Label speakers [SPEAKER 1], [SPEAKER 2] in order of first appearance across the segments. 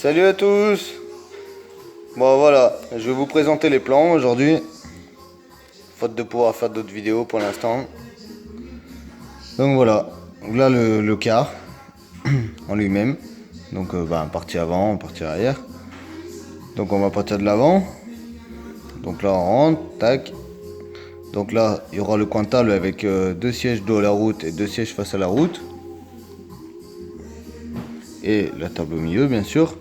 [SPEAKER 1] Salut à tous. Bon voilà, je vais vous présenter les plans aujourd'hui. Faute de pouvoir faire d'autres vidéos pour l'instant. Donc voilà, là le car en lui-même. Donc partie avant, partie arrière. Donc on va partir de l'avant. Donc là on rentre, tac. Donc là il y aura le coin table avec deux sièges dos à la route et deux sièges face à la route. Et la table au milieu bien sûr.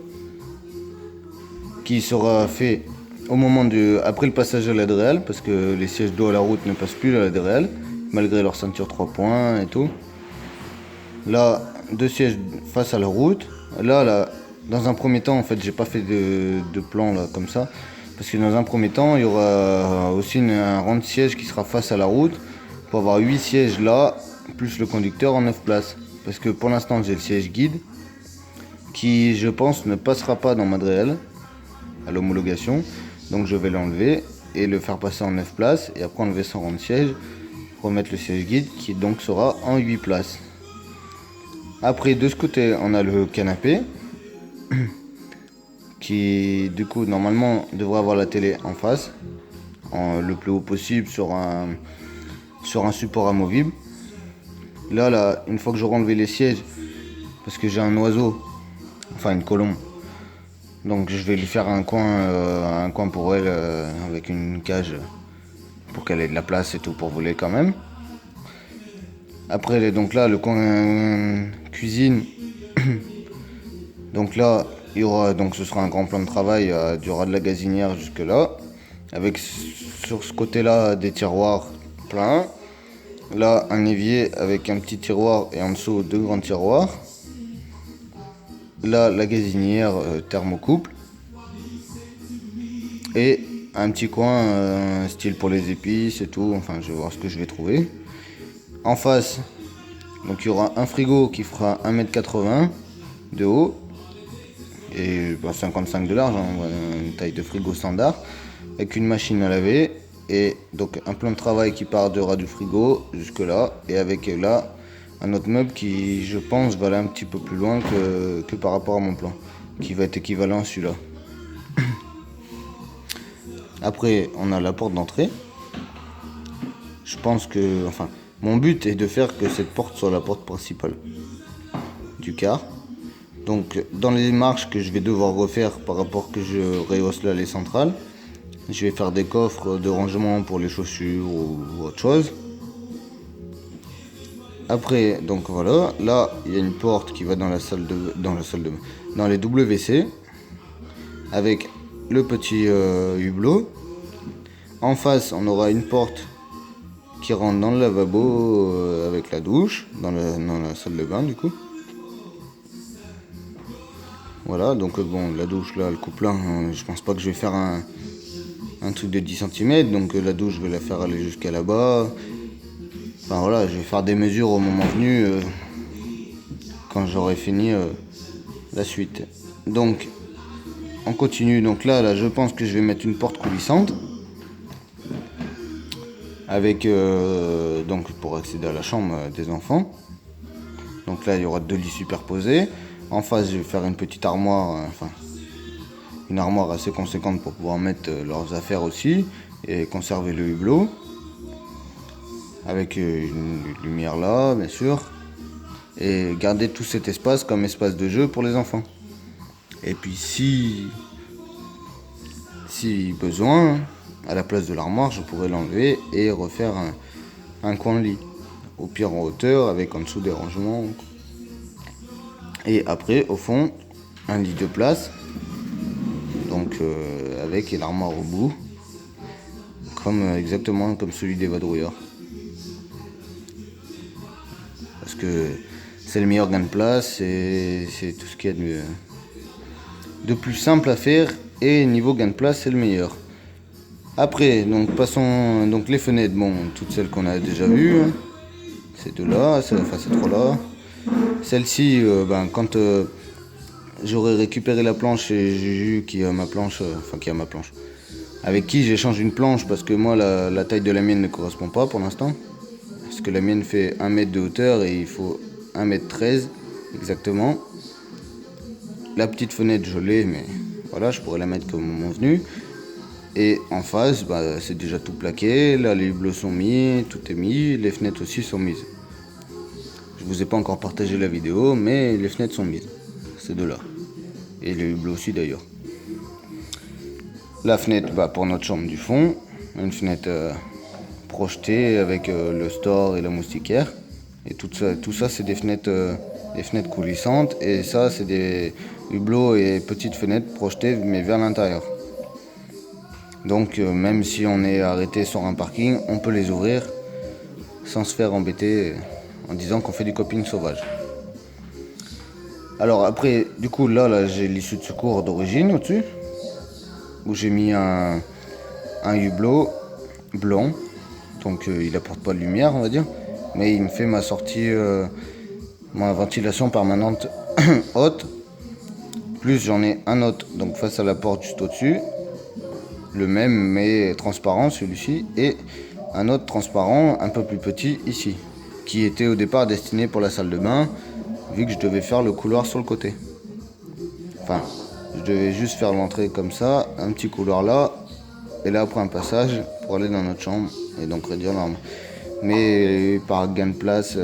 [SPEAKER 1] Qui sera fait au moment après le passage à l'aide réelle, parce que les sièges dos à la route ne passent plus à l'aide réelle, malgré leur ceinture 3 points et tout. Là, deux sièges face à la route. Là, dans un premier temps, en fait, j'ai pas fait de plan là comme ça, parce que dans un premier temps, il y aura aussi un rang de sièges qui sera face à la route, pour avoir 8 sièges là, plus le conducteur en 9 places. Parce que pour l'instant, j'ai le siège guide, qui je pense ne passera pas dans Madréel à l'homologation, donc je vais l'enlever et le faire passer en 9 places et après enlever son rang de siège, remettre le siège guide qui donc sera en 8 places. Après de ce côté on a le canapé qui du coup normalement devrait avoir la télé en face, le plus haut possible sur un support amovible. Là une fois que j'aurai enlevé les sièges, parce que j'ai un oiseau, enfin une colombe, donc je vais lui faire un coin pour elle avec une cage pour qu'elle ait de la place et tout pour voler quand même. Après donc là le coin cuisine. Donc là il y aura, donc ce sera un grand plan de travail, il y aura de la gazinière jusque là, avec sur ce côté là des tiroirs pleins. Là un évier avec un petit tiroir et en dessous deux grands tiroirs. Là la gazinière thermocouple. Et un petit coin style pour les épices et tout, enfin je vais voir ce que je vais trouver. En face, donc il y aura un frigo qui fera 1,80 m de haut et 55 de large, une taille de frigo standard, avec une machine à laver et donc un plan de travail qui part de ras du frigo jusque là, et avec là un autre meuble qui je pense va aller un petit peu plus loin que par rapport à mon plan, qui va être équivalent à celui-là. Après on a la porte d'entrée. Je pense que, enfin, mon but est de faire que cette porte soit la porte principale du car. Donc dans les marches que je vais devoir refaire par rapport que je rehausse l'allée centrale, je vais faire des coffres de rangement pour les chaussures ou autre chose. Après, donc voilà, là il y a une porte qui va dans dans les WC avec le petit hublot. En face, on aura une porte qui rentre dans le lavabo avec la douche, dans la salle de bain du coup. Voilà, donc bon, la douche là, le coupe-là, je pense pas que je vais faire un truc de 10 cm, donc la douche je vais la faire aller jusqu'à là-bas. Enfin voilà, je vais faire des mesures au moment venu, quand j'aurai fini la suite. Donc on continue, donc là je pense que je vais mettre une porte coulissante. Avec donc pour accéder à la chambre des enfants. Donc là il y aura deux lits superposés. En face je vais faire une petite armoire, une armoire assez conséquente pour pouvoir mettre leurs affaires aussi et conserver le hublot. Avec une lumière là bien sûr. Et garder tout cet espace comme espace de jeu pour les enfants. Et puis si besoin, à la place de l'armoire, je pourrais l'enlever et refaire un coin de lit. Au pire en hauteur, avec en dessous des rangements. Et après, au fond, un lit de place. Donc avec l'armoire au bout. Exactement comme celui des vadrouilleurs. Parce que c'est le meilleur gain de place et c'est tout ce qu'il y a de plus simple à faire. Et niveau gain de place, c'est le meilleur. Après, donc passons donc les fenêtres, bon, toutes celles qu'on a déjà vues, hein. Ces deux là, ces trois là. Celle-ci, quand j'aurai récupéré la planche et Juju qui a ma planche, avec qui j'échange une planche parce que moi la taille de la mienne ne correspond pas pour l'instant. Parce que la mienne fait 1 m de hauteur et il faut 1 m 13 exactement. la petite fenêtre je l'ai, mais voilà, je pourrais la mettre comme moment venu. Et en face, bah, c'est déjà tout plaqué, là les hublots sont mis, tout est mis, les fenêtres aussi sont mises. Je vous ai pas encore partagé la vidéo, mais les fenêtres sont mises, ces deux là. Et les hublots aussi d'ailleurs. La fenêtre pour notre chambre du fond, une fenêtre projetée avec le store et la moustiquaire. Et tout ça c'est des fenêtres coulissantes, et ça c'est des hublots et petites fenêtres projetées mais vers l'intérieur. Donc même si on est arrêté sur un parking, on peut les ouvrir sans se faire embêter en disant qu'on fait du coping sauvage. Alors après, du coup là j'ai l'issue de secours d'origine au-dessus, où j'ai mis un hublot blanc, donc il apporte pas de lumière on va dire, mais il me fait ma sortie, ma ventilation permanente haute, plus j'en ai un autre donc face à la porte juste au-dessus, le même mais transparent celui-ci, et un autre transparent un peu plus petit ici, qui était au départ destiné pour la salle de bain, vu que je devais faire le couloir sur le côté. Enfin, je devais juste faire l'entrée comme ça, un petit couloir là, et là après un passage pour aller dans notre chambre, et donc réduire l'arbre. Mais par gain de place,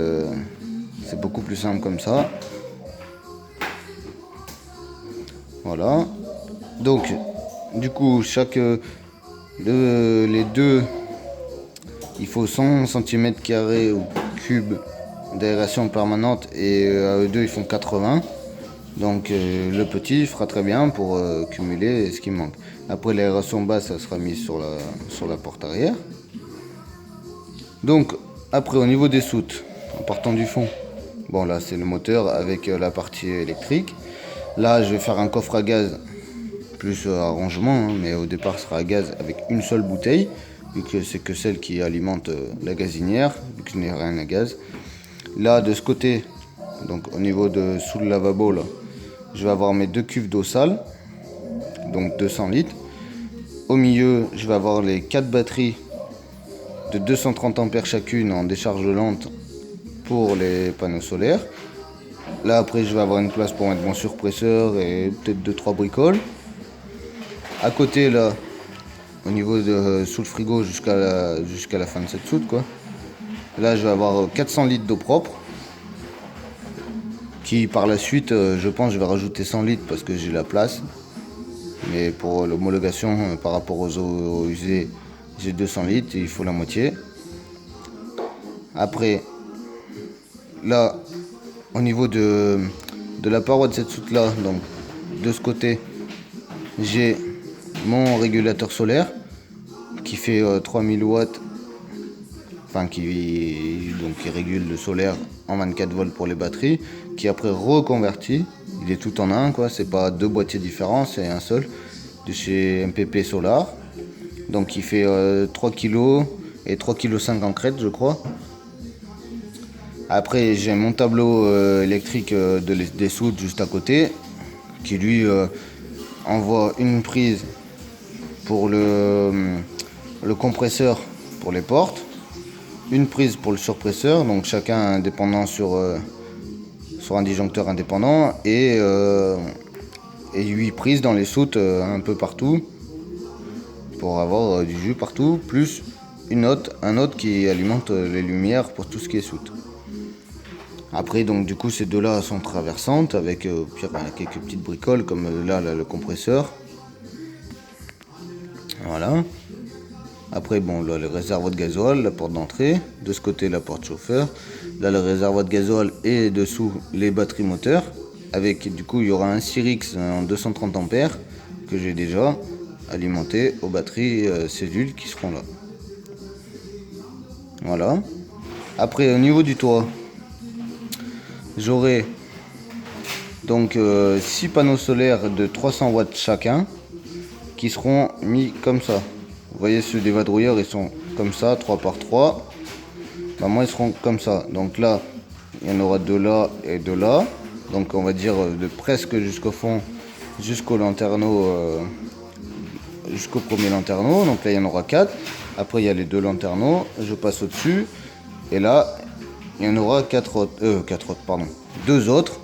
[SPEAKER 1] c'est beaucoup plus simple comme ça. Voilà. Donc, du coup, les deux, il faut 100 cm² ou cubes d'aération permanente, et à eux deux ils font 80. Donc le petit fera très bien pour cumuler ce qui manque. Après l'aération basse, ça sera mis sur la porte arrière. Donc après au niveau des soutes, en partant du fond, bon là c'est le moteur avec la partie électrique. Là je vais faire un coffre à gaz plus arrangement, mais au départ ce sera à gaz avec une seule bouteille, vu que c'est que celle qui alimente la gazinière, vu que je n'ai rien à gaz. Là de ce côté, donc au niveau de sous le lavabo là, je vais avoir mes deux cuves d'eau sale, donc 200 litres. Au milieu, je vais avoir les 4 batteries de 230 ampères chacune en décharge lente pour les panneaux solaires. Là après, je vais avoir une place pour mettre mon surpresseur et peut-être 2-3 bricoles. À côté là, au niveau de sous le frigo jusqu'à la fin de cette soute quoi. Là, je vais avoir 400 litres d'eau propre, qui par la suite, je pense, je vais rajouter 100 litres parce que j'ai la place. Mais pour l'homologation par rapport aux eaux usées, j'ai 200 litres et il faut la moitié. Après, là, au niveau de la paroi de cette soute là, donc de ce côté, j'ai mon régulateur solaire qui fait 3000 watts, enfin qui régule le solaire en 24 volts pour les batteries, qui après reconverti, il est tout en un quoi, c'est pas deux boîtiers différents, c'est un seul, de chez MPP Solar. Donc il fait 3 kg et 3,5 kg en crête je crois. Après j'ai mon tableau électrique des soutes juste à côté, qui lui envoie une prise pour le compresseur pour les portes, une prise pour le surpresseur, donc chacun indépendant sur un disjoncteur indépendant, et 8 prises dans les soutes un peu partout pour avoir du jus partout, plus un autre qui alimente les lumières pour tout ce qui est soute. Après donc du coup ces deux là sont traversantes avec quelques petites bricoles comme là le compresseur. Voilà. Après bon là le réservoir de gasoil, la porte d'entrée, de ce côté la porte chauffeur, là le réservoir de gasoil et dessous les batteries moteurs, avec du coup il y aura un Cyrix en 230 ampères que j'ai déjà alimenté aux batteries cellules qui seront là. Voilà. Après au niveau du toit, j'aurai donc 6 panneaux solaires de 300 watts chacun qui seront mis comme ça. Vous voyez ceux des vadrouilleurs ils sont comme ça, 3 par 3. Bah, moi ils seront comme ça. Donc là il y en aura 2 là et 2 là. Donc on va dire de presque jusqu'au fond, jusqu'au lanterneau, jusqu'au premier lanterneau. Donc là il y en aura 4. Après il y a les 2 lanterneaux, je passe au dessus. Et là il y en aura 2 autres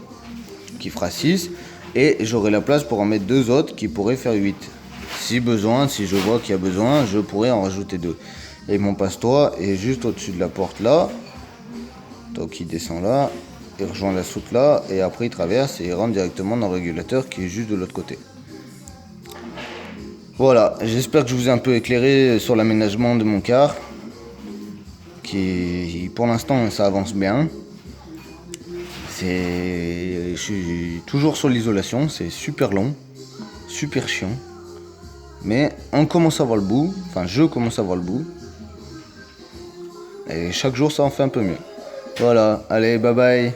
[SPEAKER 1] qui fera 6. Et j'aurai la place pour en mettre 2 autres qui pourraient faire 8. Si besoin, si je vois qu'il y a besoin, je pourrais en rajouter 2. Et mon passe-toit est juste au-dessus de la porte là. Donc il descend là, il rejoint la soute là, et après il traverse et il rentre directement dans le régulateur qui est juste de l'autre côté. Voilà, j'espère que je vous ai un peu éclairé sur l'aménagement de mon car. Qui pour l'instant ça avance bien. Je suis toujours sur l'isolation, c'est super long, super chiant. Mais on commence à voir le bout, enfin je commence à voir le bout. Et chaque jour ça en fait un peu mieux. Voilà, allez bye bye.